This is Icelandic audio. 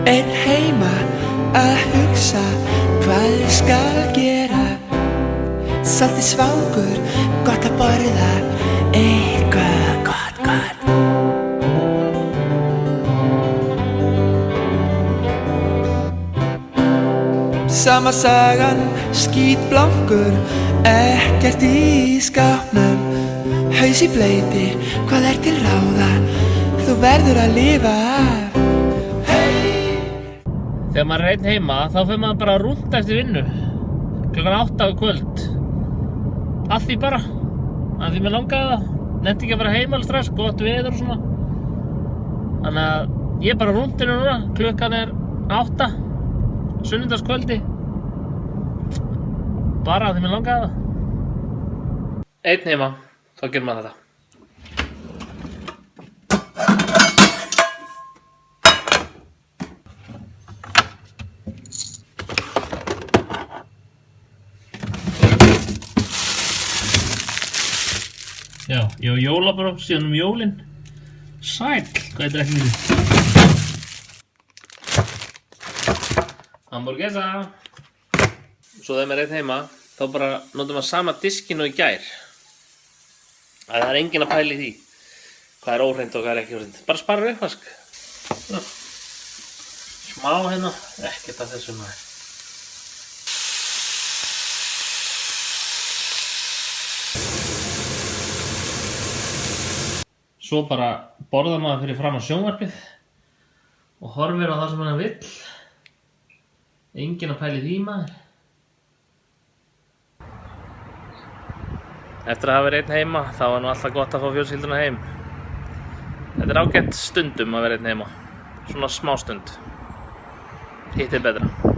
Einn heima að hugsa hvað ég skal gera. Svolítið svangur, gott að borða eitthvað gott. Sama sagan, skítblankur, ekkert í skápnum. Haus í bleyti, hvað er til ráða? Þú verður að lifa af. Þegar maður er einn heima, þá fer maður bara rúnt eftir vinnu klukkan 8 á kvöld. Að því bara, að því mér langaði það. Nennti ekki að fara heima alveg strax, gott veður og svona. Þannig að ég er bara rúntinu núna, klukkan er 8, sunnudagskvöldi. Bara að því mér langaði það. Einn heima, þá gerir maður þetta. Já, ég á jólabróf síðan jólin. Sæll, hvað er ekki við? Hamburguesa. Svo þegar maður er einn heima, þá bara notum maður sama diskinn og í gær. Það er enginn að pæla í því. Hvað er óhreint og hvað er ekki óhreint. Bara sparar uppvask. Smá hérna, ekkert af þessu maður. Svo bara borðar maður fyrir fram á sjónvarpið og horfir á það sem hann vill. Enginn að pæla í því maður. Eftir að hafa verið einn heima, þá var nú alltaf gott að fá fjölskylduna heim. Þetta er ágætt stundum að vera einn heima. Svona smá stund. Hitt er betra.